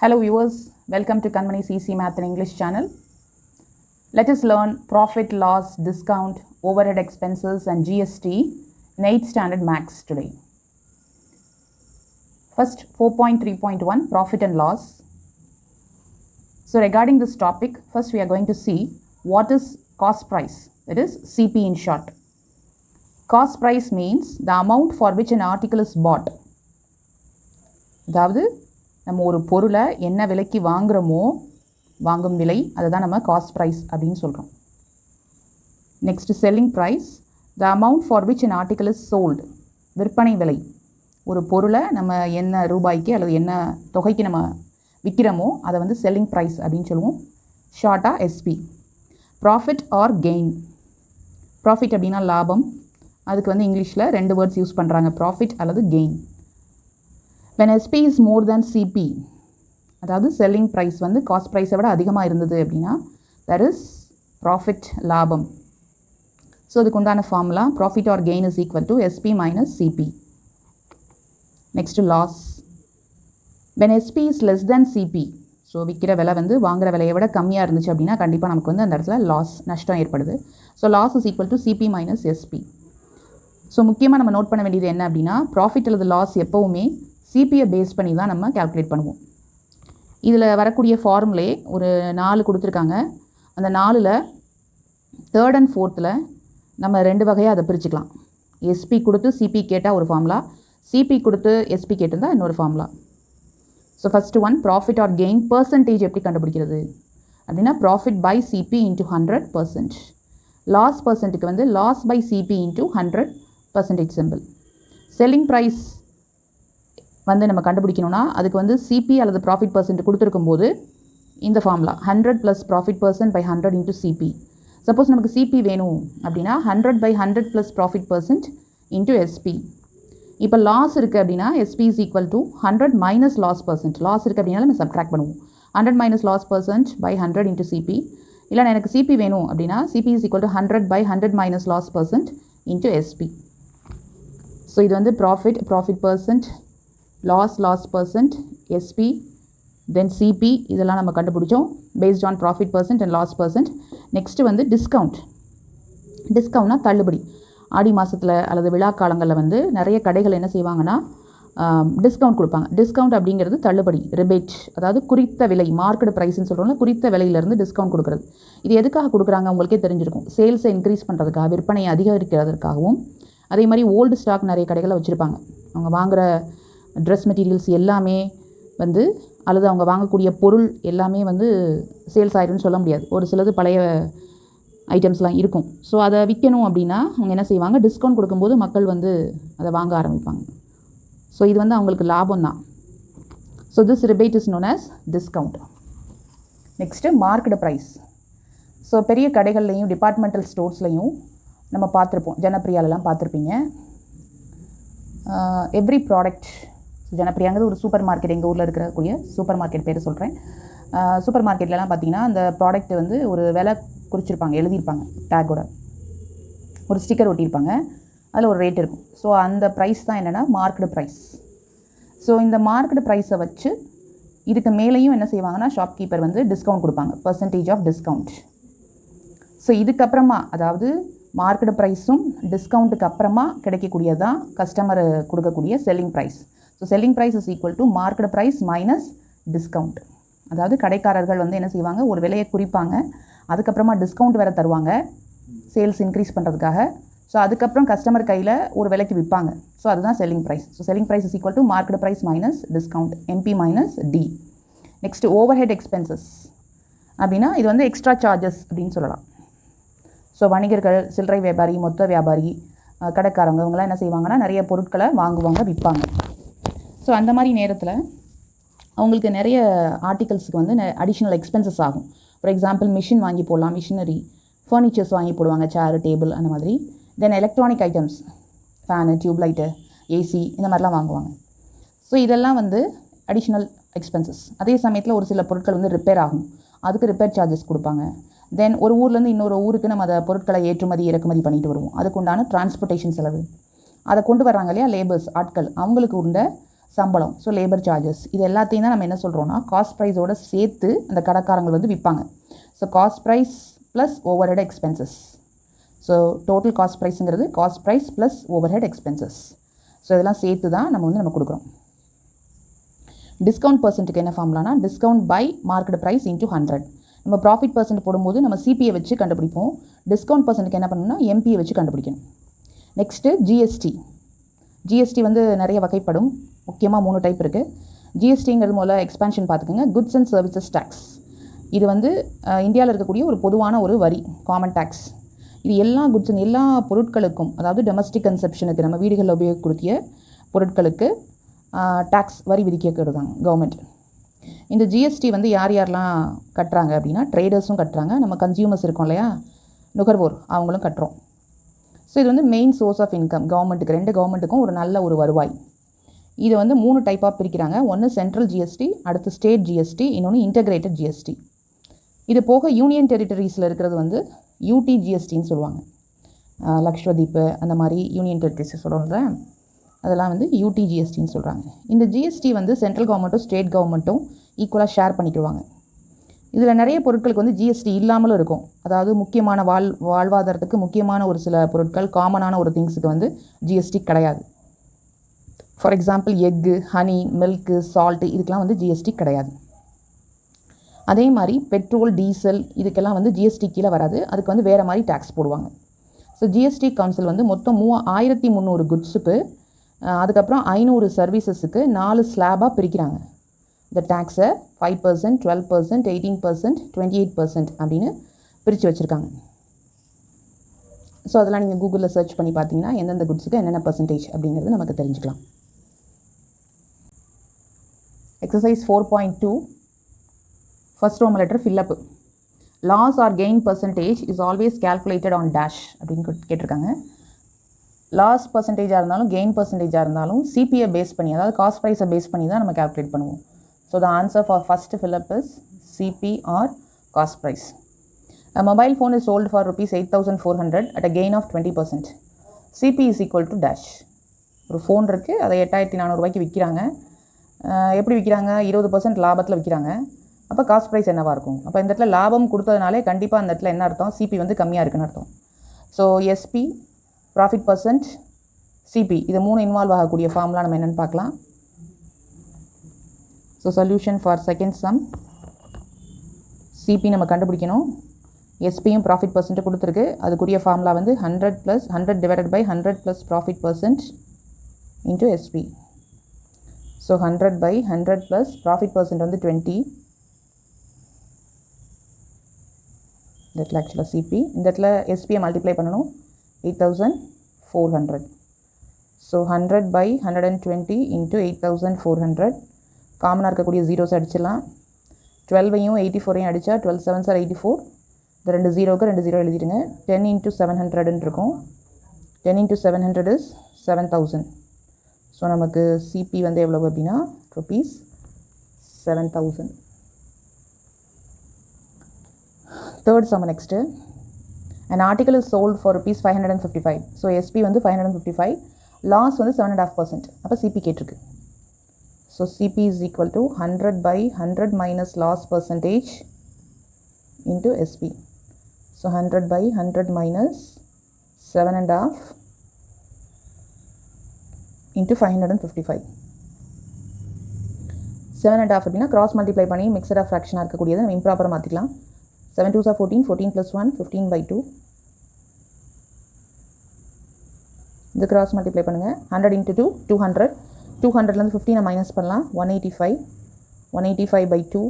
Hello viewers, welcome to Kanmani CC Math and English channel. Let us learn profit, loss, discount, overhead expenses and GST in 8th standard maths today. First 4.3.1 profit and loss. So regarding this topic, first we are going to see what is cost price, that is CP in short. Cost price means the amount for which an article is bought. அதாவது நம்ம ஒரு பொருளை என்ன விலைக்கு வாங்குறோமோ வாங்கும் விலை அதுதான் நம்ம காஸ்ட் ப்ரைஸ் அப்படின்னு சொல்கிறோம். Next selling price, the amount for which an article is sold, விற்பனை விலை. ஒரு பொருளை நம்ம என்ன ரூபாய்க்கு அல்லது என்ன தொகைக்கு நம்ம விற்கிறோமோ அதை வந்து செல்லிங் ப்ரைஸ் அப்படின்னு சொல்லுவோம், ஷார்ட்டாக SP. Profit or gain, profit அப்படின்னா லாபம், அதுக்கு வந்து இங்கிலீஷில் ரெண்டு வேர்ட்ஸ் யூஸ் பண்ணுறாங்க, ப்ராஃபிட் அல்லது gain. when SP is more than CP, அதாவது செல்லிங் ப்ரைஸ் வந்து காஸ்ட் ப்ரைஸை விட அதிகமாக இருந்தது அப்படின்னா that is ப்ராஃபிட் லாபம். ஸோ அதுக்கு உண்டான formula profit or gain is equal to SP minus CP. Next loss, when SP is less than CP, so விற்கிற விலை வந்து வாங்குகிற விலையை விட கம்மியாக இருந்துச்சு அப்படின்னா கண்டிப்பாக நமக்கு வந்து அந்த இடத்துல லாஸ், நஷ்டம் ஏற்படுது. So loss is equal to CP minus SP. So முக்கியமாக நம்ம நோட் பண்ண வேண்டியது என்ன அப்படின்னா ப்ராஃபிட் அல்லது லாஸ் எப்போவுமே சிபியை பேஸ் பண்ணி தான் நம்ம கால்குலேட் பண்ணுவோம். இதில் வரக்கூடிய ஃபார்முலே ஒரு 4 கொடுத்துருக்காங்க. அந்த 4ல் தேர்ட் அண்ட் ஃபோர்த்தில் நம்ம ரெண்டு வகையாக அதை பிரிச்சுக்கலாம். எஸ்பி கொடுத்து சிபி கேட்டால் ஒரு ஃபார்முலா, சிபி கொடுத்து எஸ்பி கேட்டிருந்தால் இன்னொரு formula. So first one profit or gain percentage எப்படி கண்டுபிடிக்கிறது அப்படின்னா profit by CP into 100%. Loss பர்சன்ட்டுக்கு வந்து loss by CP into 100% simple. Selling price வந்து நம்ம கண்டுபிடிக்கணும்னா அதுக்கு வந்து சிபி அல்லது ப்ராஃபிட் பர்சன்ட் கொடுத்துருக்கும் போது இந்த formula 100 plus profit percent by 100 into CP. Suppose நமக்கு சிபி வேணும் அப்படின்னா 100 by 100 plus profit percent into SP. இப்போ லாஸ் இருக்குது அப்படின்னா SP is equal to 100 minus loss percent. Loss இருக்குது அப்படின்னா நம்ம சப்ட்ராக்ட் பண்ணுவோம் 100 minus loss percent by 100 into CP. இல்லை எனக்கு சிபி வேணும் அப்படின்னா CP is equal to 100 by 100 minus loss percent into SP. So இது வந்து profit percent, loss percent, SP, then CP, இதெல்லாம் நம்ம கண்டுபிடிச்சோம் based on profit percent and loss percent. Next வந்து டிஸ்கவுண்ட்னா தள்ளுபடி. ஆடி மாதத்தில் அல்லது விழா காலங்களில் வந்து நிறைய கடைகள் என்ன செய்வாங்கன்னா டிஸ்கவுண்ட் கொடுப்பாங்க. டிஸ்கவுண்ட் அப்படிங்கிறது தள்ளுபடி, ரிபேட், அதாவது குறித்த விலை, மார்க்கெட் ப்ரைஸ்ன்னு சொல்கிறோம்ல, குறித்த விலையிலேருந்து டிஸ்கவுண்ட் கொடுக்குறது. இது எதுக்காக கொடுக்குறாங்க உங்களுக்கே தெரிஞ்சிருக்கும், சேல்ஸை இன்க்ரீஸ் பண்ணுறதுக்காக, விற்பனையை அதிகரிக்கிறதுக்காகவும். அதே மாதிரி ஓல்டு ஸ்டாக் நிறைய கடைகளை வச்சுருப்பாங்க. அவங்க வாங்குகிற ட்ரெஸ் மெட்டீரியல்ஸ் எல்லாமே வந்து அல்லது அவங்க வாங்கக்கூடிய பொருள் எல்லாமே வந்து சேல்ஸ் ஆகிடும்னு சொல்ல முடியாது. ஒரு சிலது பழைய ஐட்டம்ஸ்லாம் இருக்கும். ஸோ அதை விற்கணும் அப்படின்னா அவங்க என்ன செய்வாங்க, டிஸ்கவுண்ட் கொடுக்கும்போது மக்கள் வந்து அதை வாங்க ஆரம்பிப்பாங்க. ஸோ இது வந்து அவங்களுக்கு லாபம் தான். So this rebate is known as discount. Next market price. So பெரிய கடைகள்லையும் டிபார்ட்மெண்டல் ஸ்டோர்ஸ்லையும் நம்ம பார்த்துருப்போம், ஜனப்ரியாலெலாம் பார்த்துருப்பீங்க. எவ்ரி ப்ராடக்ட், ஜனப்ரியாங்கிறது ஒரு சூப்பர் மார்க்கெட், எங்கள் ஊரில் இருக்கக்கூடிய சூப்பர் மார்க்கெட் பேர் சொல்கிறேன். சூப்பர் மார்க்கெட்லலாம் பார்த்தீங்கன்னா அந்த ப்ராடக்ட் வந்து ஒரு விலை குறிச்சிருப்பாங்க, எழுதியிருப்பாங்க, டேக்கோட ஒரு ஸ்டிக்கர் ஒட்டியிருப்பாங்க, அதில் ஒரு ரேட் இருக்கும். ஸோ அந்த ப்ரைஸ் தான் என்னென்னா மார்க்கெட் ப்ரைஸ். ஸோ இந்த மார்க்கெட் ப்ரைஸை வச்சு இதுக்கு மேலேயும் என்ன செய்வாங்கன்னா ஷாப்கீப்பர் வந்து டிஸ்கவுண்ட் கொடுப்பாங்க, பர்சன்டேஜ் ஆஃப் டிஸ்கவுண்ட். ஸோ இதுக்கப்புறமா அதாவது மார்க்கெட் ப்ரைஸும் டிஸ்கவுண்ட்டுக்கு அப்புறமா கிடைக்கக்கூடியது தான் கஸ்டமர் கொடுக்கக்கூடிய selling price. So selling price is equal to market price minus discount. அதாவது கடைக்காரர்கள் வந்து என்ன செய்வாங்க, ஒரு விலையை குறிப்பாங்க, அதுக்கப்புறமா டிஸ்கவுண்ட் வேறு தருவாங்க சேல்ஸ் இன்க்ரீஸ் பண்ணுறதுக்காக. ஸோ அதுக்கப்புறம் கஸ்டமர் கையில் ஒரு விலைக்கு விற்பாங்க. ஸோ அதுதான் selling price. So selling price is equal to market price minus discount, MP மைனஸ் D. Next overhead expenses அப்படின்னா இது வந்து எக்ஸ்ட்ரா சார்ஜஸ் அப்படின்னு சொல்லலாம். ஸோ வணிகர்கள், சில்லறை வியாபாரி, மொத்த வியாபாரி, கடைக்காரங்க இவங்களாம் என்ன செய்வாங்கன்னா நிறைய பொருட்களை வாங்குவாங்க, விற்பாங்க. ஸோ அந்த மாதிரி நேரத்தில் அவங்களுக்கு நிறைய ஆர்டிகல்ஸுக்கு வந்து அடிஷ்னல் எக்ஸ்பென்சஸ் ஆகும். ஃபார் எக்ஸாம்பிள் மிஷின் வாங்கி போடலாம், மிஷினரி, ஃபர்னிச்சர்ஸ் வாங்கி போடுவாங்க, சேர், டேபிள் அந்த மாதிரி. Then electronic items, fan, tube light, AC இந்த மாதிரிலாம் வாங்குவாங்க. ஸோ இதெல்லாம் வந்து அடிஷ்னல் எக்ஸ்பென்சஸ். அதே சமயத்தில் ஒரு சில பொருட்கள் வந்து ரிப்பேர் ஆகும், அதுக்கு ரிப்பேர் சார்ஜஸ் கொடுப்பாங்க. தென் ஒரு ஊர்லேருந்து இன்னொரு ஊருக்கு நம்ம அதை பொருட்களை ஏற்றுமதி இறக்குமதி பண்ணிட்டு வருவோம், அதுக்கு உண்டான டிரான்ஸ்போர்ட்டேஷன் செலவு. அதை கொண்டு வர்றாங்க இல்லையா லேபர்ஸ், ஆட்கள், அவங்களுக்கு உண்ட சம்பளம், ஸோ லேபர் சார்ஜஸ், இது எல்லாத்தையும் தான் நம்ம என்ன சொல்கிறோன்னா காஸ்ட் ப்ரைஸோடு சேர்த்து அந்த கடைக்காரங்கள் வந்து விற்பாங்க. So cost price plus overhead expenses. So total cost ப்ரைஸுங்கிறது cost price plus overhead expenses. So இதெல்லாம் சேர்த்து தான் நம்ம கொடுக்குறோம். டிஸ்கவுண்ட் பர்சன்ட்டுக்கு என்ன ஃபார்முலானா discount by market price into 100. நம்ம ப்ராஃபிட் பர்சன்ட் போடும்போது நம்ம சிபியை வச்சு கண்டுபிடிப்போம். டிஸ்கவுண்ட் பர்சன்ட்டுக்கு என்ன பண்ணணும்னா எம்பியை வச்சு கண்டுபிடிக்கணும். நெக்ஸ்ட்டு ஜிஎஸ்டி வந்து நிறைய வகைப்படும். முக்கியமாக 3 டைப் இருக்குது. ஜிஎஸ்டிங்கிறது முதல்ல எக்ஸ்பான்ஷன் பார்த்துக்கோங்க. Goods and services tax. இது வந்து இந்தியாவில் இருக்கக்கூடிய ஒரு பொதுவான ஒரு வரி, காமன் டேக்ஸ். இது எல்லா குட்ஸ் அண்ட் எல்லா பொருட்களுக்கும், அதாவது டொமஸ்டிக் கன்சப்ஷனுக்கு நம்ம வீடுகளில் உபயோகக்கூடிய பொருட்களுக்கு டேக்ஸ் வரி விதிக்கப்படுறாங்க கவர்மெண்ட். இந்த ஜிஎஸ்டி வந்து யாரெல்லாம் கட்டுறாங்க அப்படின்னா ட்ரேடர்ஸும் கட்டுறாங்க, நம்ம கன்சியூமர்ஸ் இருக்கோம் இல்லையா, நுகர்வோர், அவங்களும் கட்டுறோம். ஸோ இது வந்து மெயின் சோர்ஸ் ஆஃப் இன்கம் கவர்மெண்ட்டுக்கு, 2 கவர்மெண்ட்டுக்கும் ஒரு நல்ல ஒரு வருவாய். இதை வந்து 3 டைப்பாக பிரிக்கிறாங்க. ஒன்று சென்ட்ரல் ஜிஎஸ்டி, அடுத்து ஸ்டேட் ஜிஎஸ்டி, இன்னொன்று இன்டகிரேட்டட் ஜிஎஸ்டி. இது போக யூனியன் டெரிட்டரிஸில் இருக்கிறது வந்து யூடி ஜிஎஸ்டின்னு சொல்லுவாங்க. லக்ஷ்வதீப் அந்த மாதிரி யூனியன் டெரிட்டரிஸ் சொல்கிறோம்ல, அதெல்லாம் வந்து யூடி ஜிஎஸ்டின்னு சொல்கிறாங்க. இந்த ஜிஎஸ்டி வந்து சென்ட்ரல் கவர்மெண்ட்டும் ஸ்டேட் கவர்மெண்ட்டும் ஈக்குவலாக ஷேர் பண்ணிக்குவாங்க. இதில் நிறைய பொருட்களுக்கு வந்து ஜிஎஸ்டி இல்லாமலும் இருக்கும். அதாவது முக்கியமான வாழ்வாதாரத்துக்கு முக்கியமான ஒரு சில பொருட்கள், காமனான ஒரு திங்ஸுக்கு வந்து ஜிஎஸ்டி கிடையாது. For example egg, honey, milk, salt, இதுக்கெலாம் வந்து ஜிஎஸ்டி கிடையாது. அதே மாதிரி பெட்ரோல், டீசல் இதுக்கெல்லாம் வந்து ஜிஎஸ்டி கீழே வராது. அதுக்கு வந்து வேறு மாதிரி டேக்ஸ் போடுவாங்க. ஸோ ஜிஎஸ்டி கவுன்சில் வந்து மொத்தம் 1300 குட்ஸுக்கு, அதுக்கப்புறம் 500 சர்வீசஸுக்கு 4 ஸ்லாபாக பிரிக்கிறாங்க. இந்த டேக்ஸை 5%, 12%, 18%, 28% அப்படின்னு பிரித்து வச்சுருக்காங்க. ஸோ அதெல்லாம் நீங்கள் கூகுளில் சர்ச் பண்ணி பார்த்தீங்கன்னா எந்தெந்த குட்ஸுக்கு என்னென்ன பர்சன்டேஜ் அப்படிங்கிறது நமக்கு தெரிஞ்சுக்கலாம். Exercise 4.2 first Roman letter fill up. Loss or gain percentage is always calculated on dash அப்படின்னு கேட்டிருக்காங்க. லாஸ் பர்சன்டேஜாக இருந்தாலும் கெயின் பர்சன்டேஜாக இருந்தாலும் சிபிஐ பேஸ் பண்ணி, அதாவது காஸ்ட் ப்ரைஸை பேஸ் பண்ணி தான் நம்ம கேல்குலேட் பண்ணுவோம். So the answer for first fill up is CP or cost price. A mobile phone is sold for rupees 8,400 at a gain of 20%. CP is equal to dash. ஒரு phone இருக்குது, அதை 8,400 ரூபாய்க்கு விற்கிறாங்க. எப்படி விற்கிறாங்க? 20% லாபத்தில் விற்கிறாங்க. அப்போ காஸ்ட் ப்ரைஸ் என்னவாக இருக்கும்? அப்போ இந்த இடத்துல லாபம் கொடுத்ததுனாலே கண்டிப்பாக அந்த இடத்துல என்ன அர்த்தம்? சிபி வந்து கம்மியாக இருக்குன்னு அர்த்தம். So SP, profit percent, CP, இது 3 இன்வால்வ் ஆகக்கூடிய ஃபார்முலா நம்ம என்னென்னு பார்க்கலாம். So solution for second sum, CP நம்ம கண்டுபிடிக்கணும். எஸ்பியும் ப்ராஃபிட் பர்சன்ட்டு கொடுத்துருக்கு. அதுக்குரிய ஃபார்முலா வந்து 100 divided by 100 plus profit percent into SP. So 100 by 100 plus profit percent வந்து 20. இந்த இடத்துல ஆக்சுவலாக சிபி, இந்த இடத்துல எஸ்பியை மல்டிப்ளை பண்ணணும். 8,400. So 100 by 120 into 8,400. காமனாக இருக்கக்கூடிய ஜீரோஸ் அடிச்சிடலாம். 12ஐயும் 84ஐயும் அடித்தா 12 7s are 84. இந்த 2 ஜீரோவுக்கு 2 ஜீரோ எழுதிடுங்க. 10 into 700 இருக்கும். 10 into 700 is 7,000. ஸோ நமக்கு சிபி வந்து எவ்வளவு அப்படின்னா rupees 7,000. Third sum next. an article is sold for rupees 555. So SP வந்து 555, லாஸ் வந்து 7.5%. அப்போ சிபி கேட்டிருக்கு. So CP is equal to 100 by 100 minus loss percentage into SP. So 100 by 100 minus 7.5 into 555. 7.5 அப்படின்னா cross multiply பண்ணி மிக்சடாக ஃப்ராக்ஷனாக இருக்கக்கூடியது நம்ம இம்ப்ராப்பராக மாற்றிக்கலாம். 7 2s are 14, 14 plus 1 15 by 2. இது கிராஸ் மல்டிப்ளை பண்ணுங்கள். 100 into 2 200. 200லேருந்து 15 மைனஸ் பண்ணலாம். 185. 185 by 2.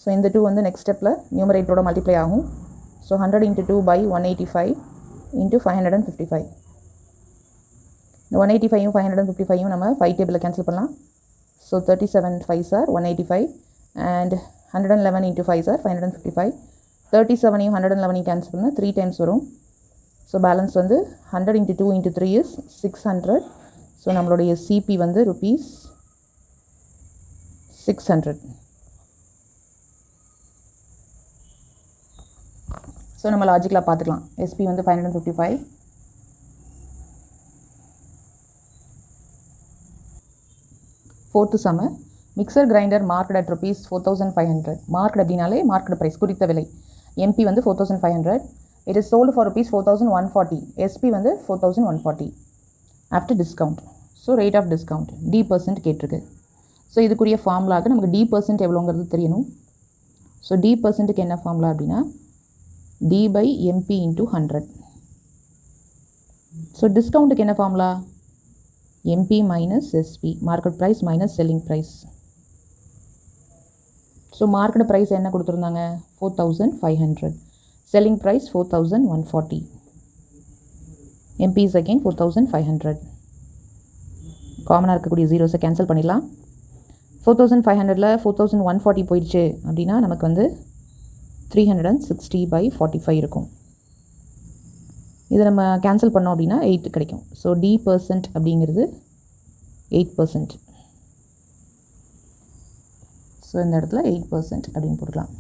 ஸோ இந்த 2 வந்து நெக்ஸ்ட் ஸ்டெப்பில் நியூமரேட்டரோட மல்டிப்ளை ஆகும். So 100 into 2 by 185 into 555. இந்த 185யும் 555யும் நம்ம 5 டேபிளில் கேன்சல் பண்ணலாம். So 37 5s are 185 and 111 into 5s are 555. 37ஐயும் 111ஐயும் cancel பண்ணால் 3 டைம்ஸ் வரும். ஸோ பேலன்ஸ் வந்து 100 into 2 into 3 is 600. ஸோ நம்மளுடைய சிபி வந்து rupees 600. ஸோ நம்ம லாஜிக்கலாக பார்த்துக்கலாம். எஸ்பி வந்து 555, Fourth sum, mixer grinder marked at rupees 4500. Marked அப்படினாலே marked price, குறித்த விலை. MP வந்து 4500. It is sold for rupees 4140. SP வந்து 4140 after discount. So rate of discount D% கேட்டிருக்கு. ஸோ இதுக்குரிய ஃபார்முலாவுக்கு நமக்கு D% எவ்வளோங்கிறது தெரியணும். ஸோ D%க்கு என்ன ஃபார்முலா அப்படின்னா D/MP into 100. ஸோ டிஸ்கவுண்ட்டுக்கு என்ன formula MP minus SP, market price minus selling price. So market price என்ன கொடுத்துருந்தாங்க 4500, selling price 4140, MP is again 4500. காமனாக இருக்கக்கூடிய ஜீரோஸை கேன்சல் பண்ணிடலாம். 4500ல் 4140 போயிடுச்சு அப்படின்னா நமக்கு வந்து 360/45 இருக்கும். இதை நம்ம கேன்சல் பண்ணோம் அப்படின்னா 8 கிடைக்கும். ஸோ D% அப்படிங்கிறது 8%. ஸோ இந்த இடத்துல 8% அப்படின்னு போட்டுக்கலாம்.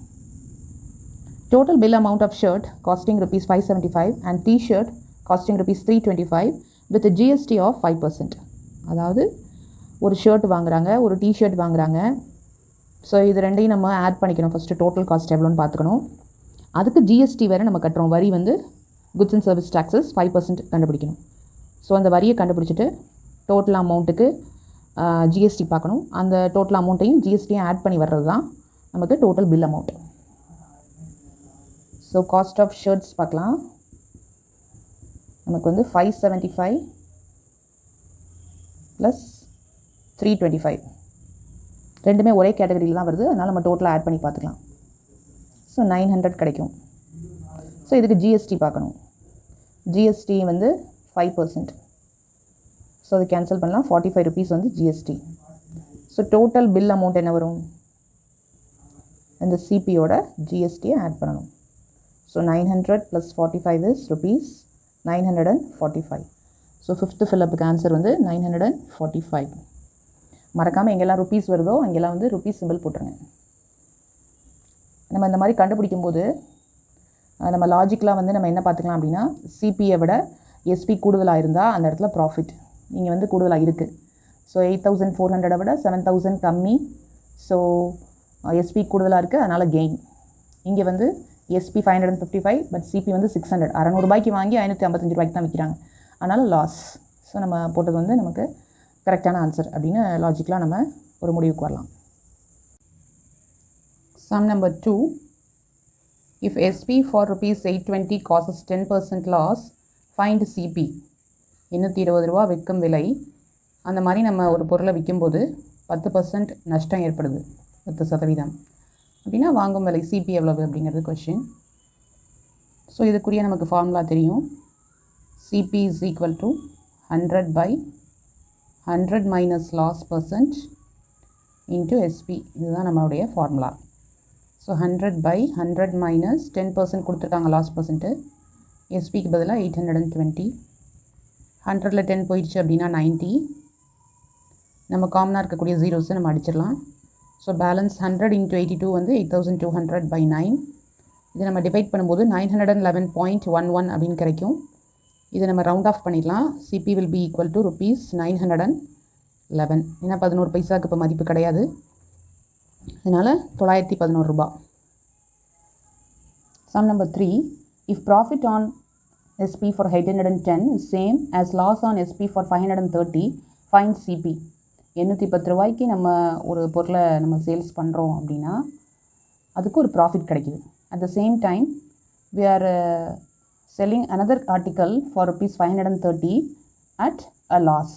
Total bill amount of shirt costing rupees 575 and T-shirt costing rupees 325 with GST of 5%. அதாவது ஒரு ஷர்ட் வாங்குறாங்க, ஒரு டிஷர்ட் வாங்குறாங்க. ஸோ இது ரெண்டையும் நம்ம ஆட் பண்ணிக்கணும். ஃபஸ்ட்டு டோட்டல் காஸ்ட் எவ்வளோன்னு பார்த்துக்கணும். அதுக்கு GST வேறு நம்ம கட்டுறோம். வரி வந்து குட்ஸ் அண்ட் சர்வீஸ் டேக்ஸஸ் 5% கண்டுபிடிக்கணும். ஸோ அந்த வரியை கண்டுபிடிச்சிட்டு டோட்டல் அமௌண்ட்டுக்கு GST பார்க்கணும். அந்த டோட்டல் அமௌண்ட்டையும் GSTயும் ஆட் பண்ணி வர்றது தான் நமக்கு total bill amount. So cost of shirts பார்க்கலாம். நமக்கு வந்து 575 ப்ளஸ் 325 ரெண்டுமே ஒரே கேட்டகரியில் தான் வருது. அதனால் நம்ம டோட்டலாக ஆட் பண்ணி பார்த்துக்கலாம். ஸோ 900 கிடைக்கும். ஸோ இதுக்கு GST பார்க்கணும். GST வந்து 5%. ஸோ அது கேன்சல் பண்ணலாம். 45 rupees வந்து GST. So total bill amount என்ன வரும், இந்த CPயோட GSTயை ஆட் பண்ணணும். So 900 + 45 is rupees 945. So fifth ஃபில்லப்புக்கு ஆன்சர் வந்து 945. மறக்காமல் எங்கெல்லாம் ருபீஸ் வருதோ அங்கெல்லாம் வந்து ருபீஸ் சிம்பிள் போட்டுருங்க. நம்ம இந்த மாதிரி கண்டுபிடிக்கும்போது நம்ம லாஜிக்கலாக வந்து நம்ம என்ன பார்த்துக்கலாம் அப்படின்னா, CPயை விட SP கூடுதலாக இருந்தால் அந்த இடத்துல ப்ராஃபிட் இங்கே வந்து கூடுதலாக இருக்குது. ஸோ 8400 விட 7000 கம்மி. ஸோ SP கூடுதலாக இருக்குது, அதனால் கெயின். இங்கே வந்து SP 555 பட் CP வந்து 600. 600 ரூபாய்க்கு வாங்கி 555 ரூபாய்க்கு தான் விற்கிறாங்க, அதனால் லாஸ். ஸோ நம்ம போட்டது வந்து நமக்கு கரெக்டான ஆன்சர் அப்படின்னு லாஜிக்கலாக நம்ம ஒரு முடிவுக்கு வரலாம். Sum number 2. If SP for rupees 820 causes 10% loss, find CP. 820 ரூபா விற்கும் விலை. அந்த மாதிரி நம்ம ஒரு பொருளை விற்கும்போது 10% நஷ்டம் ஏற்படுது, 10% அப்படின்னா வாங்கும் விலை CP எவ்வளவு அப்படிங்கிறது கொஷின். ஸோ இதுக்குரிய நமக்கு ஃபார்முலா தெரியும். CP is equal to 100/100 minus loss percent into SP. இதுதான் நம்மளுடைய ஃபார்முலா. ஸோ 100/100 minus 10% கொடுத்துருக்காங்க லாஸ் பர்சன்ட்டு. SPக்கு பதிலாக 820. 100ல் 10 போயிடுச்சு அப்படின்னா 90. நம்ம காமனாக இருக்கக்கூடிய ஜீரோஸை நம்ம அடிச்சிடலாம். ஸோ பேலன்ஸ் 100 × 82 வந்து 8200/9. இதை நம்ம டிவைட் பண்ணும்போது 911.11 அப்படின்னு கிடைக்கும். இதை நம்ம ரவுண்ட் ஆஃப் பண்ணிடலாம். CP will be equal to rupees 911. ஏன்னா 11 பைசாவுக்கு இப்போ மதிப்பு கிடையாது, அதனால் 911 ரூபா. Sum number 3. If profit on SP for 810 is same as loss on SP for 530, find CP. 810 ரூபாய்க்கு நம்ம ஒரு பொருளை நம்ம சேல்ஸ் பண்ணுறோம் அப்படின்னா அதுக்கு ஒரு ப்ராஃபிட் கிடைக்குது. At the same time we are selling another article for rupees 530 at a loss.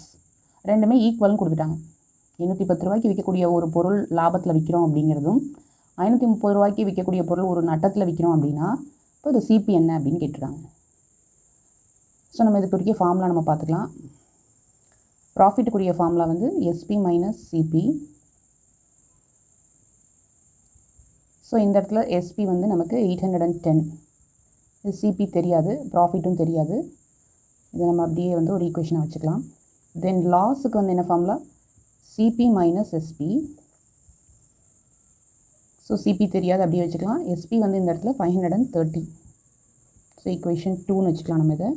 ரெண்டுமே ஈக்குவல்னு கொடுத்துட்டாங்க. 810 ரூபாய்க்கு விற்கக்கூடிய ஒரு பொருள் லாபத்தில் விற்கிறோம் அப்படிங்கிறதும் 530 ரூபாய்க்கு விற்கக்கூடிய பொருள் ஒரு நட்டத்தில் விற்கிறோம் அப்படின்னா இப்போ இது CP என்ன அப்படின்னு கேட்டுருக்காங்க. ஸோ நம்ம இதுக்குரிய ஃபார்முலா நம்ம பார்த்துக்கலாம். ப்ராஃபிட்டுக்குரிய ஃபார்முலா வந்து SP minus CP. ஸோ இந்த இடத்துல SP வந்து நமக்கு 810. இது CP தெரியாது, ப்ராஃபிட்டும் தெரியாது. இதை நம்ம அப்படியே வந்து ஒரு ஈக்குவேஷனாக வச்சுக்கலாம். தென் லாஸுக்கு வந்து என்ன formula CP minus SP. So CP தெரியாது, அப்படியே வச்சுக்கலாம். SP வந்து இந்த இடத்துல 530. ஸோ ஈக்குவேஷன் 2ன்னு வச்சுக்கலாம் நம்ம இதை.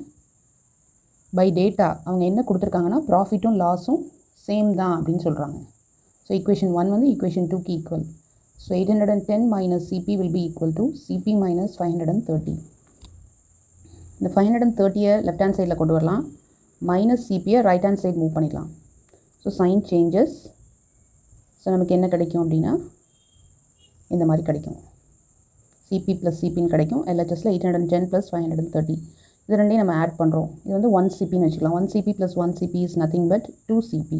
பை டேட்டா அவங்க என்ன கொடுத்துருக்காங்கன்னா ப்ராஃபிட்டும் லாஸும் சேம் தான் அப்படின்னு சொல்கிறாங்க. ஸோ equation 1 வந்து equation 2க்கு equal. So 810 minus CP will be equal to CP minus 530. இந்த 530 லெஃப்ட் ஹேண்ட் சைடில் கொண்டு வரலாம், மைனஸ் சிபியை ரைட் ஹேண்ட் சைடு மூவ் பண்ணிக்கலாம். So sign changes. ஸோ நமக்கு என்ன கிடைக்கும் அப்படின்னா இந்த மாதிரி கிடைக்கும், சிபி ப்ளஸ் சிபின்னு கிடைக்கும். எல்ஹெச்எஸில் 810 ப்ளஸ் 530 இது ரெண்டையும் நம்ம ஆட் பண்ணுறோம். இது வந்து 1 சிபின்னு வச்சுக்கலாம். 1 CP plus 1 CP is nothing but 2 CP.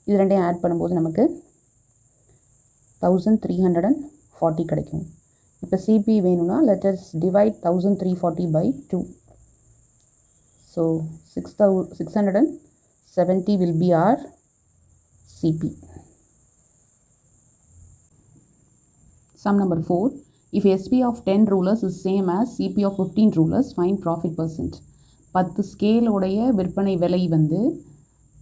இது ரெண்டையும் ஆட் பண்ணும்போது நமக்கு 1340 கிடைக்கும். இப்போ சிபி வேணும்னா let us divide 1340 by 2. So 670 will be our CP. Sum number 4. If SP of 10 rulers is same as CP of 15 rulers, find profit percent. 10 scale உடைய விற்பனை விலை வந்து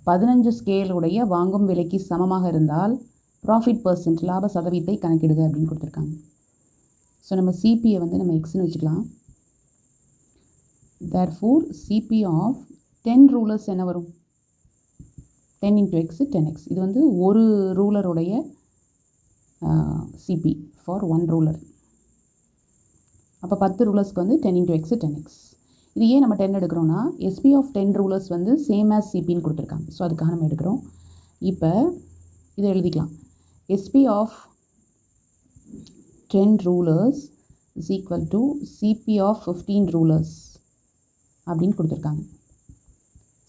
15 ஸ்கேல் உடைய வாங்கும் விலைக்கு சமமாக இருந்தால் ப்ராஃபிட் பர்சன்ட் லாப சதவீதத்தை கணக்கிடுக அப்படின்னு கொடுத்துருக்காங்க. ஸோ நம்ம சிபியை வந்து நம்ம எக்ஸ்னு வச்சுக்கலாம். therefore CP of 10 rulers என்ன வரும், 10 into x 10x. இது வந்து ஒரு ரூலருடைய சிபி ஃபார் 1 ரூலர். அப்போ 10 ரூலர்ஸ்க்கு வந்து 10 into x 10x. இது ஏன் நம்ம 10 எடுக்கிறோன்னா SP of 10 rulers வந்து சேம் ஆஸ் சிபின்னு கொடுத்துருக்காங்க. ஸோ அதுக்காக நம்ம எடுக்கிறோம். இப்போ இதை எழுதிக்கலாம், SP of 10 rulers is equal to CP of 15 rulers அப்படின்னு கொடுத்துருக்காங்க.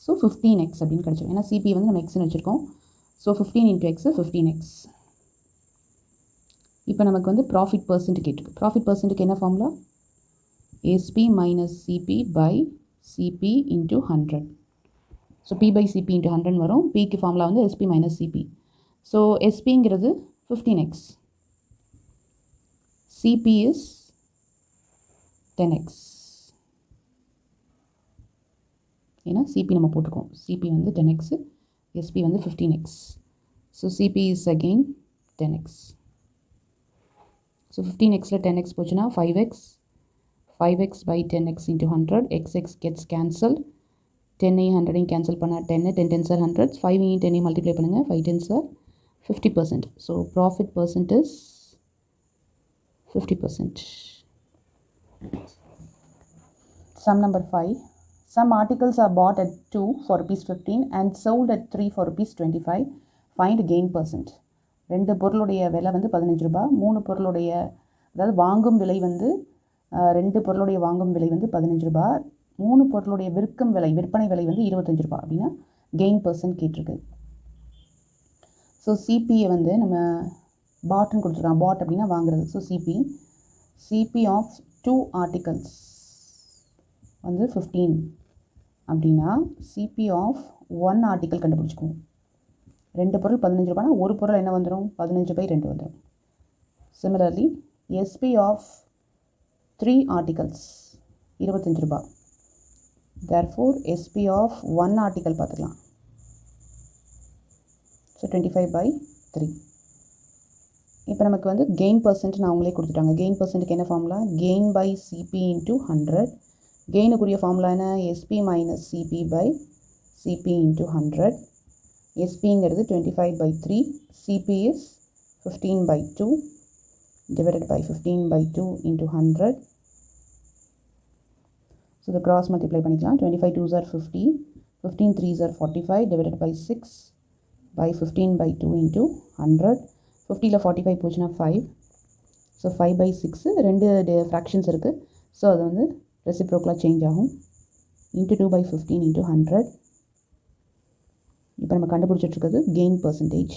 ஸோ 15x அப்படின்னு கிடச்சிடும். ஏன்னா சிபி வந்து நம்ம எக்ஸ்னு வச்சுருக்கோம். So 15 into x 15x. இப்போ நமக்கு வந்து ப்ராஃபிட் பர்சன்ட் கேட்டிருக்கு. ப்ராஃபிட் பர்சன்ட்டுக்கு என்ன formula, SP minus CP by CP into 100. So P by CP into 100 வரும். பிக்கு ஃபார்முலா வந்து SP மைனஸ் சிபி. ஸோ SPங்கிறது 15x, CP is 10x. ஏன்னா சிபி நம்ம போட்டுருக்கோம். சிபி வந்து 10x, SP வந்து 15x. So CP is again 10x. So 15xல 10x போச்சுன்னா 5x, 5x by 10x into 100, xx gets cancelled. 10ஐயும் 100ஐயும் cancel பண்ணால் 10, 10 10s are 100, 5ஐயும் 10ஐயும் மல்டிப்ளை பண்ணுங்கள், 5 10s are 50%. So profit percent is 50%. Sum number 5. Some articles are bought at 2 for ₹15 and sold at 3 for ₹25. Find gain percent. 2 பொருளுடைய விலை வந்து 15 ரூபாய், 3 பொருளுடைய அதாவது வாங்கும் விலை வந்து 2 பொருளுடைய வாங்கும் விலை வந்து 15 ரூபாய், 3 பொருளுடைய விற்பனை விலை வந்து 25 ரூபாய் அப்படின்னா கெயின் பர்சன்ட் கேட்டிருக்கு. ஸோ சிபியை வந்து நம்ம பாட்னு கொடுத்துருக்காங்க. பாட் அப்படின்னா வாங்குறது. ஸோ சிபி ஆஃப் 2 ஆர்டிகல்ஸ் வந்து 15 அப்படின்னா சிபி ஆஃப் 1 ஆர்டிக்கல் கண்டுபிடிச்சிக்குவோம். 2 பொருள் 15 ரூபாய்னா ஒரு பொருள் என்ன வந்துடும், 15/2 வந்துடும். சிமிலர்லி SP ஆஃப் 3 ஆர்டிகல்ஸ் 25 ரூபாய். தேர்ஃபோர் SP ஆஃப் 1 ஆர்டிக்கல் பார்த்துக்கலாம். ஸோ 25/3. இப்போ நமக்கு வந்து கெயின் பர்சன்ட் நான் அவங்களே கொடுத்துட்டாங்க. கெயின் பர்சன்ட்டுக்கு என்ன formula, gain by CP into 100. கெயினுக்குரிய ஃபார்முலா என்ன, SP minus CP by CP into 100. SPங்கிறது 25/3, CP is 15/2 divided by 15/2 into 100. So the cross multiply பண்ணிக்கலாம். 25 2s are 50, 15 3s are 45 divided by 6 by 15/2 into 100. 50ல 45 போச்சுன்னா 5. ஸோ 5/6 2 ஃப்ராக்ஷன்ஸ் இருக்குது. So அது வந்து ரெசிப்ரோக்கலாக change ஆகும். Into 2/15 into 100. இப்போ நம்ம கண்டுபிடிச்சிட்ருக்கிறது கெயின் பர்சன்டேஜ்.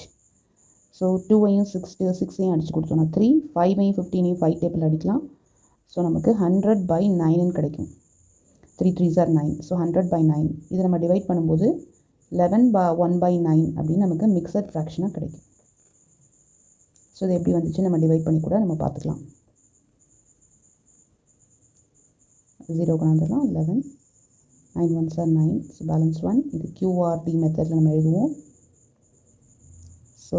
ஸோ 2ஐயும் 6ஐயும் அடித்து கொடுத்தோம்னா 3, 5ஐயும் 15ஐயும் 5 டேபிள் அடிக்கலாம். ஸோ நமக்கு 100/9 கிடைக்கும். 3 3s are 9. ஸோ 100/9 இதை நம்ம டிவைட் பண்ணும்போது 11/1/9 அப்படின்னு நமக்கு மிக்சட் ஃப்ராக்ஷனாக கிடைக்கும். ஸோ இது எப்படி வந்துச்சு நம்ம டிவைட் பண்ணி கூட நம்ம பார்த்துக்கலாம். 0 கொண்டாந்துடலாம். 11, 9 1s are 9. So balance 1. இது QRT மெத்தடில் நம்ம எழுதுவோம். So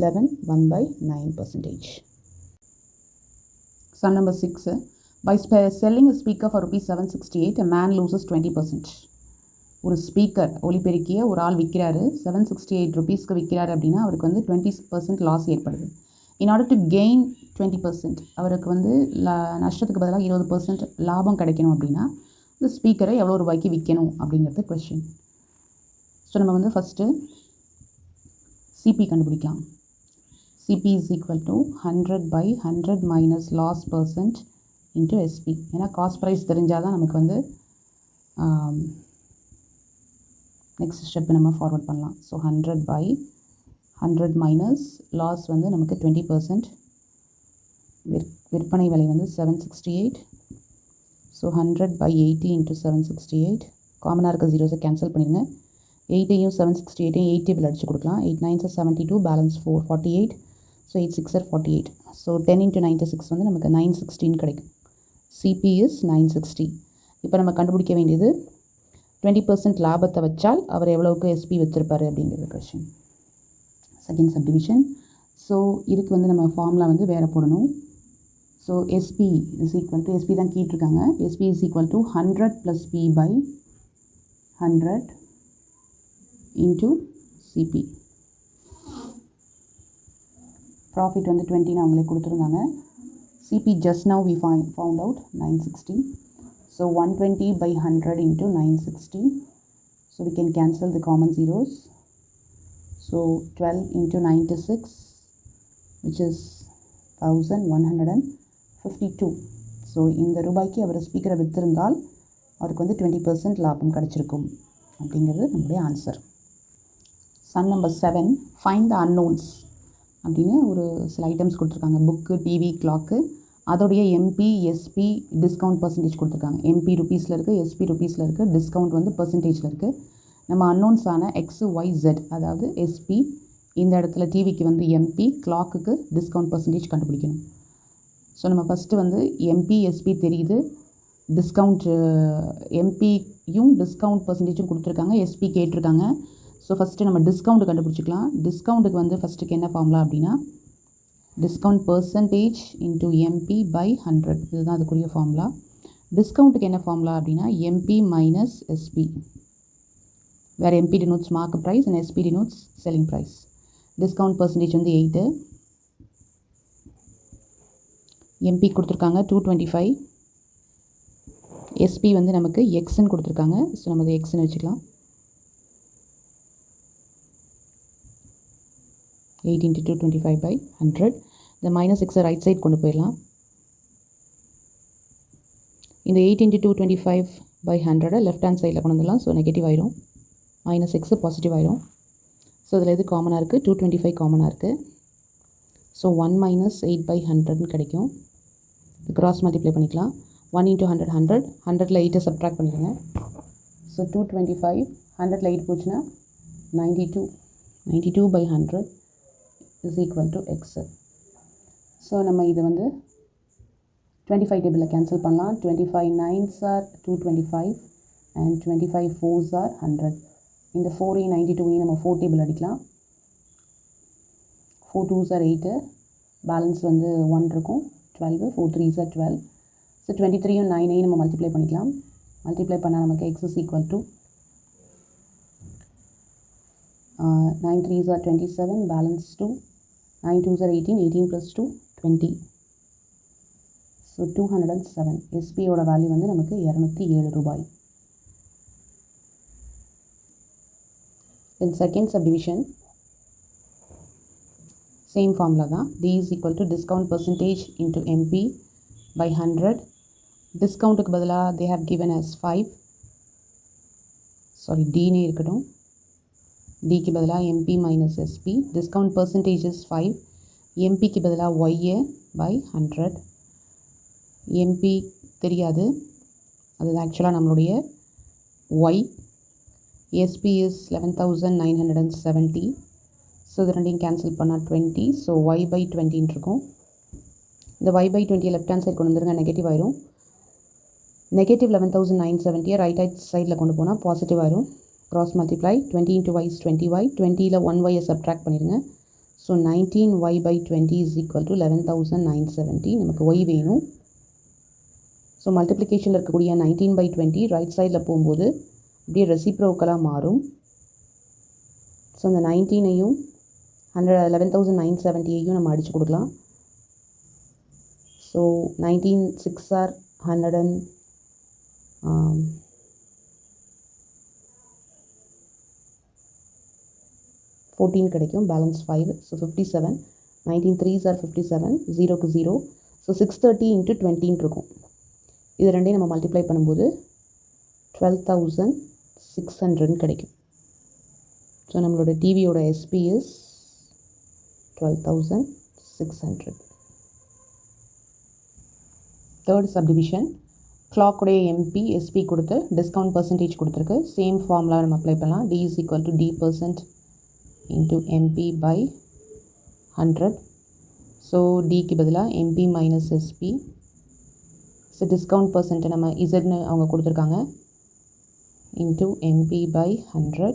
11 1/9%. Sum number 6. By selling a speaker for ₹768, a man loses 20%. ஒரு ஸ்பீக்கர் ஒலிபெருக்கியை ஒரு ஆள் விற்கிறாரு, 768 ருபீஸ்க்கு விற்கிறாரு அப்படின்னா அவருக்கு வந்து 20% லாஸ் ஏற்படுது. இன் ஆர்டர் டு கெயின் 20%, அவருக்கு வந்து நஷ்டத்துக்கு பதிலாக 20% லாபம் கிடைக்கணும் அப்படின்னா இந்த ஸ்பீக்கரை எவ்வளோ ரூபாய்க்கு விற்கணும் அப்படிங்கிறது கொஸ்டின். ஸோ நம்ம வந்து ஃபஸ்ட்டு சிபி கண்டுபிடிக்கலாம். CP is equal to 100/100 minus loss percent into SP. ஏன்னா காஸ்ட் ப்ரைஸ் தெரிஞ்சால் தான் நமக்கு வந்து நெக்ஸ்ட் ஸ்டெப்பு நம்ம ஃபார்வர்ட் பண்ணலாம். ஸோ 100/100 மைனஸ் லாஸ் வந்து நமக்கு 20%, விற்பனை விலை வந்து 768. So 100/80 into 768. காமனாக இருக்க ஜீரோஸை கேன்சல் பண்ணிடுங்க. 8ஐயும் 768ஐயும் 8 டேபிள் அடித்து கொடுக்கலாம். 8 9s 72, balance 4 48. So 8 6 48. So 10 into 96 வந்து நமக்கு 916 கிடைக்கும். CP is 960. இப்போ நம்ம கண்டுபிடிக்க வேண்டியது 20% லாபத்தை வச்சால் அவர் எவ்வளோவுக்கு எஸ்பி வச்சுருப்பார் அப்படிங்கிறது கொஸ்டின். Second subdivision. ஸோ இதுக்கு வந்து நம்ம ஃபார்முலா வந்து வேறு போடணும். So SP is equal to, SP தான் கேட்டிருக்காங்க, SP is equal to 100 + P/100 into CP. Profit வந்து 20 அவங்களே கொடுத்துருந்தாங்க. CP just now we found out 960. So 120/100 into 960. So we can cancel the common zeros. So 12 into 96, which is 1152. So இந்த ரூபாய்க்கு அவர் ஸ்பீக்கரை விற்றிருந்தால் அவருக்கு வந்து 20% லாபம் கிடச்சிருக்கும் அப்படிங்கிறது நம்முடைய answer. Sum number 7, find the unknowns அப்படின்னு ஒரு சில ஐட்டம்ஸ் கொடுத்துருக்காங்க. புக்கு, டிவி, கிளாக்கு, அதோடைய எம்பி, எஸ்பி, டிஸ்கவுண்ட் பர்சன்டேஜ் கொடுத்துருக்காங்க. எம்பி ருபீஸில் இருக்குது, எஸ்பி ருபீஸில் இருக்குது, டிஸ்கவுண்ட் வந்து பர்சன்டேஜில் இருக்குது. நம்ம அன்னோன்ஸான எக்ஸ், ஒய், ஜெட், அதாவது எஸ்பி, இந்த இடத்துல டிவிக்கு வந்து எம்பி, கிளாக்குக்கு டிஸ்கவுண்ட் பர்சன்டேஜ் கண்டுபிடிக்கணும். ஸோ நம்ம ஃபஸ்ட்டு வந்து எம்பி, எஸ்பி தெரியுது, டிஸ்கவுண்ட் எம்பியும் டிஸ்கவுண்ட் பர்சன்டேஜும் கொடுத்துருக்காங்க, எஸ்பி கேட்டிருக்காங்க. ஸோ ஃபஸ்ட்டு நம்ம டிஸ்கவுண்ட் கண்டுபிடிச்சிக்கலாம். டிஸ்கவுண்ட்டுக்கு வந்து ஃபஸ்ட்டுக்கு என்ன ஃபார்முலா அப்படின்னா டிஸ்கவுண்ட் பர்சன்டேஜ் இன்ட்டு MP/100, இதுதான் அதுக்குரிய ஃபார்முலா. டிஸ்கவுண்ட்டுக்கு என்ன ஃபார்முலா அப்படின்னா MP மைனஸ் எஸ்பி, வேறு MP denotes market price and SP denotes selling price. Discount percentage வந்து 8, MP கொடுத்துருக்காங்க 225, SP வந்து நமக்கு எக்ஸ்ன்னு கொடுத்துருக்காங்க. ஸோ நம்ம அதை எக்ஸ்ன்னு வச்சுக்கலாம். 8 into 225/100. இந்த மைனஸ் எக்ஸை ரைட் சைட் கொண்டு போயிடலாம். இந்த 8 into 225/100 லெஃப்ட் ஹேண்ட் சைடில் கொண்டு வந்துடலாம். ஸோ நெகட்டிவ் ஆயிரும், மைனஸ் எக்ஸு பாசிட்டிவ் ஆயிரும். ஸோ இதில் எது காமனாக இருக்குது? 225 காமனாக இருக்குது. ஸோ 1 மைனஸ் 8/100 கிடைக்கும். கிராஸ் மல்டிப்ளை பண்ணிக்கலாம். 1 into 100 100, 100ல் 8 சப்ட்ராக்ட் பண்ணிடுங்க. ஸோ 225, 100ல் 8 போச்சுன்னா 92, 92/100 is equal to x. So நம்ம இதை வந்து 25 டேபிளில் கேன்சல் பண்ணலாம். 25 9s are 225 and 25 4s are 100. இந்த 4ஐயும் 92ஐயும் நம்ம 4 டேபிள் அடிக்கலாம். 4 2s are 8, பேலன்ஸ் வந்து 1 இருக்கும், 12, 4 3s are 12. ஸோ 23யும் 9ஐயும் நம்ம மல்டிப்ளை பண்ணிக்கலாம். மல்டிப்ளை பண்ணால் நமக்கு x is equal to 9 3s are 27, balance 2, 9 2s are 18, 18 plus 2 20. So 207. எஸ்பியோட வேல்யூ வந்து நமக்கு 207 ரூபாய். Then second subdivision, same formula தான். D is equal to discount percentage into MP/100. டிஸ்கவுண்ட்டுக்கு பதிலாக they have given as 5, sorry Dனே இருக்கட்டும். Dக்கு பதிலாக MP மைனஸ் SP. Discount percentage is 5. MPக்கு பதிலாக YA/100. MP தெரியாது, அது ஆக்சுவலாக நம்மளுடைய Y. SP is 11,970. ஸோ இது ரெண்டையும் கேன்சல் பண்ணால் 20. ஸோ Y/20 இருக்கும். இந்த Y/20 லெஃப்ட் ஹேண்ட் சைட் கொண்டு வந்துருங்க, நெகட்டிவ் ஆயிரும். நெகட்டிவ் 11,970 ரைட் ஹேண்ட் சைடில் கொண்டு போனால் பாசிட்டிவ் ஆயிரும். cross multiply, 20 into y is 20y, 20ல் 1y சப்ட்ராக்ட் பண்ணிடுங்க. So 19y/20 is equal to 11,970. நமக்கு y வேணும். ஸோ மல்டிப்ளிகேஷனில் இருக்கக்கூடிய 19/20 ரைட் சைடில் போகும்போது இப்படியே ரெசிப்ரோக்கலாக மாறும். ஸோ இந்த 19ஐயும் 11,970ஐயும் நம்ம அடித்து கொடுக்கலாம். ஸோ 19 6 ஆர் 114 கிடைக்கும். பேலன்ஸ் 5. ஸோ 57. 19 3s are 57. 0க்கு 0. ஸோ 630 × 20 இருக்கும். இது ரெண்டையும் நம்ம மல்டிப்ளை பண்ணும்போது 12,600 கிடைக்கும். ஸோ நம்மளோட டிவியோட எஸ்பி இஸ் 12,600. தேர்ட் சப்டிவிஷன், கிளாக்குடைய எம்பி எஸ்பி கொடுத்து டிஸ்கவுண்ட் பர்சன்டேஜ் கொடுத்துருக்கு. சேம் ஃபார்முலா நம்ம அப்ளை பண்ணலாம். D = D% into MP by 100. So டிக்கு பதிலாக MP minus SP. So discount percent நம்ம இசட்னு அவங்க கொடுத்துருக்காங்க. into MP by 100.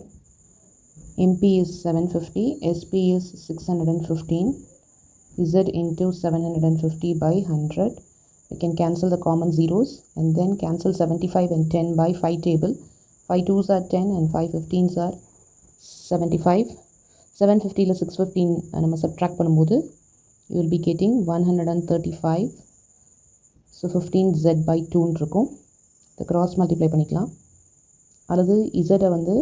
MP is 750, SP is 615. Z into 750 by 100. We can cancel the common zeros and then cancel 75 and 10 by 5 table. 5 2s are 10 and 5 15s are 75. 750ல 615 நம்ம subtract பண்ணும்போது you will be getting 135. So 15Z by 2 இருக்கும். இதை cross multiply பண்ணிக்கலாம். அல்லது Z வந்து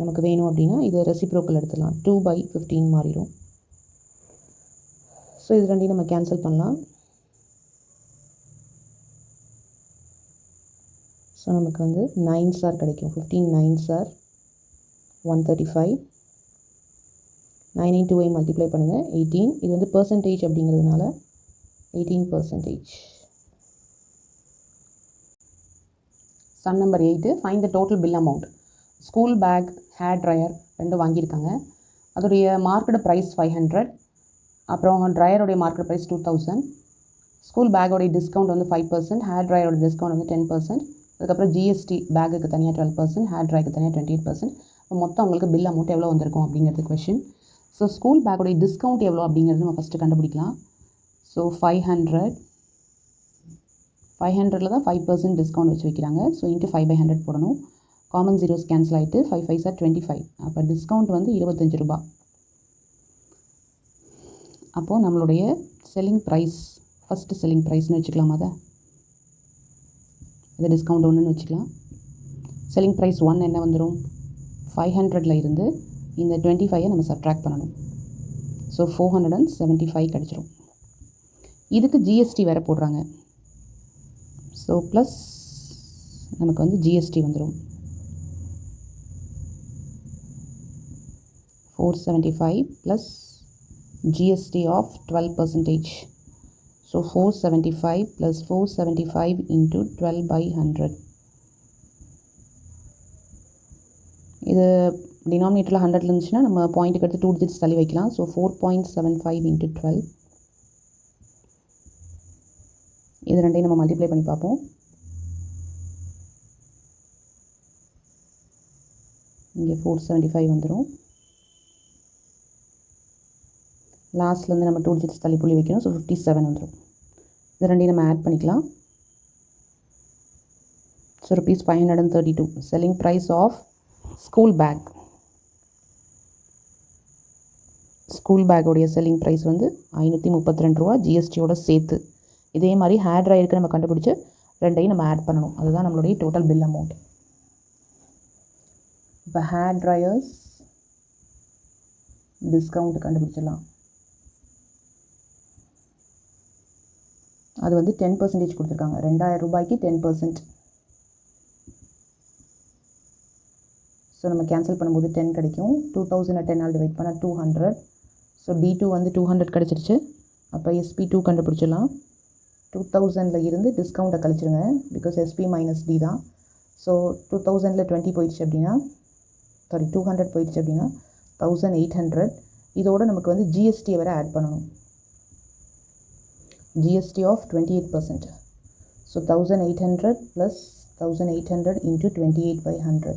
நமக்கு வேணும் அப்படின்னா இதை ரெசிப்ரோக்கல் எடுத்துக்கலாம். 2 by 15 மாறிடும். ஸோ இது ரெண்டையும் நம்ம கேன்சல் பண்ணலாம். ஸோ நமக்கு வந்து 9s ஆர் கிடைக்கும். 15 9s ஆர் 135. 9 2ஐ மல்டிப்ளை பண்ணுங்கள். 18. இது வந்து பர்சன்டேஜ் அப்படிங்கிறதுனால 18%. Sum number 8, find the total bill amount. School bag, hair dryer ரெண்டும் வாங்கியிருக்காங்க. அதோடைய மார்க்கெட் ப்ரைஸ் 500. அப்புறம் ட்ரையருடைய மார்க்கெட் ப்ரைஸ் 2000. ஸ்கூல் பேக்கோடைய டிஸ்கவுண்ட் வந்து 5%, ஹேர் ட்ரையரோட டிஸ்கவுண்ட் வந்து 10%. அதுக்கப்புறம் ஜிஎஸ்டி பேக்குக்கு தனியாக 12%, ஹேர் ட்ரைக்கு தனியாக 28%. இப்போ மொத்தம் உங்களுக்கு பில் அமௌண்ட் எவ்வளோ வந்திருக்கும் அப்படிங்கிறது கொஷின். ஸோ ஸ்கூல் பேக்கோடைய டிஸ்கவுண்ட் எவ்வளோ அப்படிங்கிறது நம்ம ஃபஸ்ட்டு கண்டுபிடிக்கலாம். ஸோ 500ல் தான் 5% டிஸ்கவுண்ட் வச்சு வைக்கிறாங்க. ஸோ இன்ட்டு 5/100 போடணும். காமன் ஜீரோஸ் கேன்சல் ஆகிட்டு 5 5s are 25. அப்போ டிஸ்கவுண்ட் வந்து 25 ரூபா. அப்போது நம்மளுடைய செல்லிங் ப்ரைஸ், ஃபஸ்ட்டு செல்லிங் ப்ரைஸ்னு வச்சுக்கலாம். அதை டிஸ்கவுண்ட் 1ன்னு வச்சுக்கலாம். செல்லிங் ப்ரைஸ் 1 என்ன வந்துடும்? 500ல் இருந்து இந்த 25ஐ நம்ம சப்ட்ராக்ட் பண்ணணும். ஸோ 475 கிடச்சிரும். இதுக்கு ஜிஎஸ்டி வேறு போடுறாங்க. ஸோ ப்ளஸ் நமக்கு வந்து ஜிஎஸ்டி வந்துடும். 475 plus GST of 12%. So 475 plus 475 into 12/100. இது டினாமினேட்டரில் 100 இருந்துச்சுன்னா நம்ம பாயிண்ட்டுக்கு எடுத்து 2 digits தள்ளி வைக்கலாம். So 4.75 into 12. இது ரெண்டையும் நம்ம மல்டிப்ளை பண்ணி பார்ப்போம். இங்கே 475 வந்துடும். லாஸ்ட்லேருந்து நம்ம 2 digits தள்ளி புள்ளி வைக்கணும். ஸோ 57 வந்துடும். இது ரெண்டையும் நம்ம ஆட் பண்ணிக்கலாம். So ₹532 selling price of school bag. School பேக்கோடைய செல்லிங் ப்ரைஸ் வந்து ₹532 ஜிஎஸ்டியோட சேர்த்து. இதே மாதிரி ஹேர் ட்ரையருக்கு நம்ம கண்டுபிடிச்சி ரெண்டையும் நம்ம ஆட் பண்ணணும். அதுதான் நம்மளுடைய டோட்டல் பில் அமௌண்ட். இப்போ ஹேர் ட்ரையர்ஸ் டிஸ்கவுண்ட் கண்டுபிடிச்சிடலாம். அது வந்து 10% கொடுத்துருக்காங்க. ₹2000க்கு 10%. ஸோ நம்ம கேன்சல் பண்ணும்போது 10 கிடைக்கும். 2000 10ஆல் டிவைட் பண்ணால் 200. ஸோ D2 வந்து 200 கிடச்சிருச்சு. அப்போ SP2 கண்டுபிடிச்சிடலாம். 2000ல் இருந்து டிஸ்கவுண்ட்டை கழிச்சிருங்க. பிகாஸ் SP மைனஸ் D தான். ஸோ 2000ல் 20 போயிடுச்சு அப்படின்னா 200 போயிடுச்சு அப்படின்னா 1800. இதோடு நமக்கு வந்து ஜிஎஸ்டியை வேறு ஆட் பண்ணணும். GST of 28%. So 1800 plus 1800 into 28/100.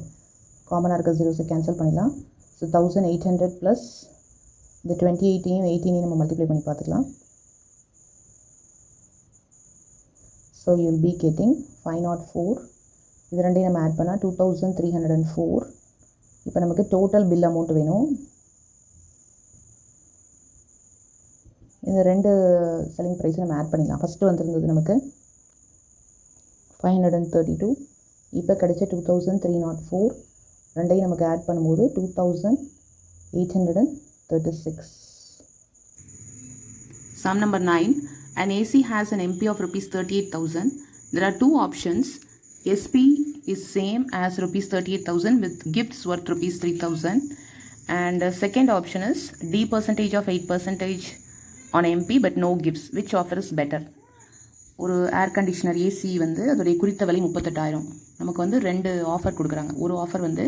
காமனாக இருக்க ஜீரோஸை கேன்சல் பண்ணிடலாம். ஸோ 1800 ப்ளஸ் இந்த 28ஐயும் 18ஐயும் நம்ம மல்டிப்ளை பண்ணி பார்த்துக்கலாம். So you will be getting 504 இது ரெண்டையும் நம்ம ஆட் பண்ணால் 2304. இப்போ நமக்கு டோட்டல் பில் அமௌண்ட் வேணும். இந்த ரெண்டு செல்லிங் ப்ரைஸை நம்ம ஆட் பண்ணிக்கலாம். ஃபஸ்ட்டு வந்திருந்தது நமக்கு 532, இப்போ கிடைச்ச 2304. ரெண்டையும் நமக்கு ஆட் பண்ணும்போது 2836. Sum number 9. An AC has an MP of rupees 38,000. There are two options. SP is same as rupees 38,000 with gifts worth rupees 3,000. And second option is D percentage of 8% on MP but no gifts. Which offer is better? ஒரு air conditioner AC வந்து அதோடைய குறித்த விலை 38,000. நமக்கு வந்து ரெண்டு offer கொடுக்குறாங்க. ஒரு ஆஃபர் வந்து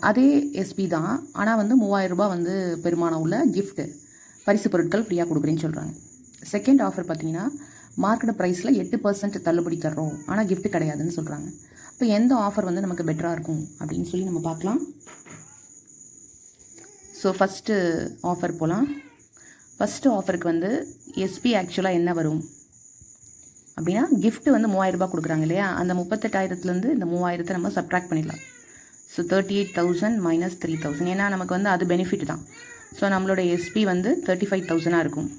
அதே எஸ்பி தான், ஆனால் வந்து 3000 ரூபாய் வந்து பெருமானம் உள்ள கிஃப்ட்டு பரிசு பொருட்கள் ஃப்ரீயாக கொடுக்குறேன்னு சொல்கிறாங்க. செகண்ட் ஆஃபர் பார்த்தீங்கன்னா மார்க்கெட் ப்ரைஸில் 8% தள்ளுபடி தர்றோம், ஆனால் கிஃப்ட் கிடையாதுன்னு சொல்கிறாங்க. இப்போ எந்த ஆஃபர் வந்து நமக்கு பெட்டராக இருக்கும் அப்படின்னு சொல்லி நம்ம பார்க்கலாம். ஸோ ஃபஸ்ட்டு ஆஃபர் போகலாம். ஃபஸ்ட்டு ஆஃபருக்கு வந்து எஸ்பி ஆக்சுவலாக என்ன வரும் அப்படின்னா, கிஃப்ட்டு வந்து 3000 ரூபாய் கொடுக்குறாங்க இல்லையா, அந்த 38,000லேருந்து இந்த 3000 நம்ம சப்ட்ராக்ட் பண்ணிடலாம். ஸோ 38,000 மைனஸ் 3,000, ஏன்னா நமக்கு வந்து அது பெனிஃபிட் தான். ஸோ நம்மளோட எஸ்பி வந்து 35,000 இருக்கும்.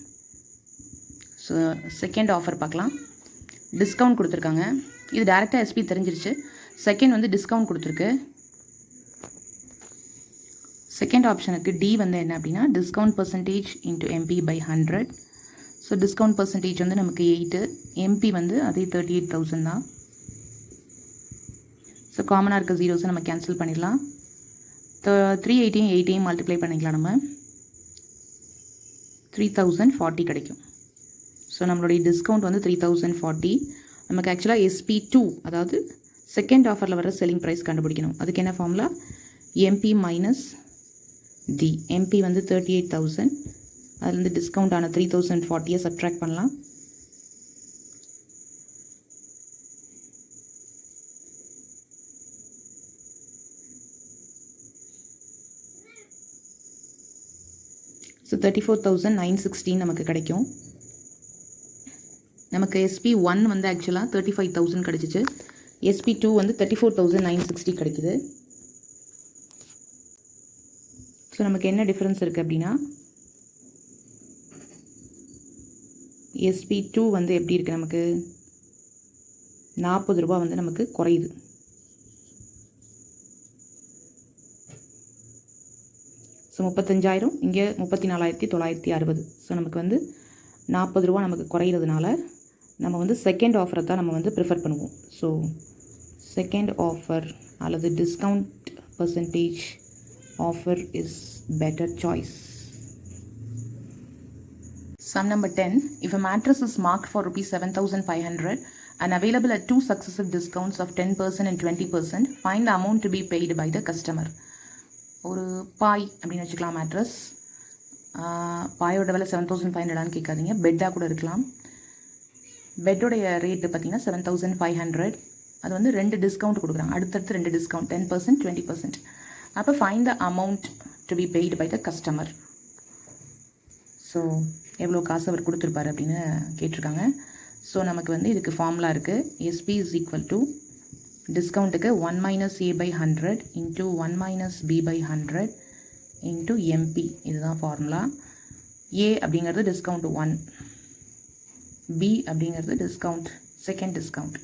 ஸோ செகண்ட் ஆஃபர் பார்க்கலாம். டிஸ்கவுண்ட் கொடுத்துருக்காங்க. இது டேரெக்டாக எஸ்பி தெரிஞ்சிருச்சு. செகண்ட் வந்து டிஸ்கவுண்ட் கொடுத்துருக்கு. செகண்ட் ஆப்ஷனுக்கு டி வந்து என்ன அப்படின்னா, discount percentage into MP by 100. So discount percentage வந்து நமக்கு 8, எம்பி வந்து அதே 38,000 தான். ஸோ காமனாக இருக்க ஜீரோஸை நம்ம கேன்சல் பண்ணிடலாம். 380 8 மல்டிப்ளை பண்ணிக்கலாம். நம்ம 3040 கிடைக்கும். ஸோ நம்மளுடைய டிஸ்கவுண்ட் வந்து 3040. நமக்கு ஆக்சுவலாக SP2, அதாவது செகண்ட் ஆஃபரில் வர செல்லிங் ப்ரைஸ் கண்டுபிடிக்கணும். அதுக்கு என்ன formula, MP minus D. MP வந்து 38,000, அதுலேருந்து டிஸ்கவுண்ட் ஆன 3040 சப்ட்ராக்ட் பண்ணலாம். ஸோ 34,916 நமக்கு கிடைக்கும். நமக்கு SP1 வந்து ஆக்சுவலாக 35,000 கிடச்சிச்சு. SP2 வந்து 34,960 கிடைக்குது. ஸோ நமக்கு என்ன டிஃப்ரென்ஸ் இருக்குது அப்படின்னா, SP2 வந்து எப்படி இருக்குது, நமக்கு 40 ரூபா வந்து நமக்கு குறையுது. ஸோ 35,000, இங்கே 34,960. ஸோ நமக்கு வந்து 40 ரூபா நமக்கு குறையிறதுனால நம்ம வந்து செகண்ட் ஆஃபரை தான் நம்ம வந்து ப்ரிஃபர் பண்ணுவோம். ஸோ செகண்ட் ஆஃபர் அல்லது discount percentage offer is better choice. Sum number 10. If a mattress is marked for rupees 7,500 and available at two successive discounts of 10% and 20%, find the amount to be paid by the customer. ஒரு பாய் அப்படின்னு வச்சுக்கலாம். Mattress பாயோட விலை 7,500 கேட்காதீங்க, பெட்டாக கூட இருக்கலாம். பெட்டோடைய rate பார்த்தீங்கன்னா 7,500. அது வந்து 2 டிஸ்கவுண்ட் கொடுக்குறாங்க, அடுத்தடுத்து 2 டிஸ்கவுண்ட், 10% 20%. அப்போ find the amount to be paid by the customer. So எவ்வளோ காசு அவர் கொடுத்துருப்பாரு அப்படின்னு கேட்டிருக்காங்க. ஸோ நமக்கு வந்து இதுக்கு ஃபார்முலா இருக்குது. எஸ்பி இஸ் ஈக்குவல் டு டிஸ்கவுண்ட்டுக்கு 1 minus A by 100 into 1 minus B by 100 into MP. இதுதான் ஃபார்முலா. ஏ அப்படிங்கிறது டிஸ்கவுண்ட் 1, பி அப்படிங்கிறது discount second discount,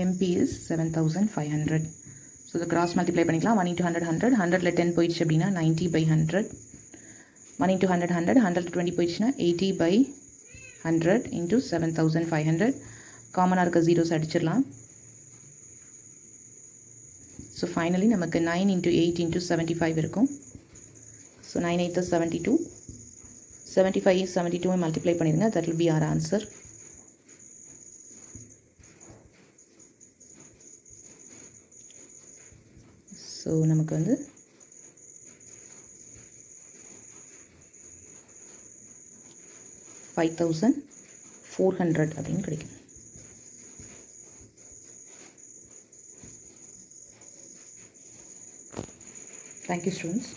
MP is 7,500. So இதை கிராஸ் மல்டிப்ளை பண்ணிக்கலாம். 1 இன்ட்டு 100 100, 100ல் 10 போயிடுச்சு அப்படின்னா 90 பை 100. 1 இன்ட்டு 100 100, 100ல் 20 போயிடுச்சுன்னா 80 பை 100 இன்ட்டு 7,500. காமனாக இருக்க ஜீரோஸ் அடிச்சிடலாம். ஸோ ஃபைனலி நமக்கு 9 இன்ட்டு 8 இன்ட்டு 75 இருக்கும். ஸோ 9 8 72, 75 72 மல்டிப்ளை பண்ணிடுங்க. That will be our answer. So நமக்கு வந்து 5,400 அப்படின்னு கிடைக்கும். Thank you, students.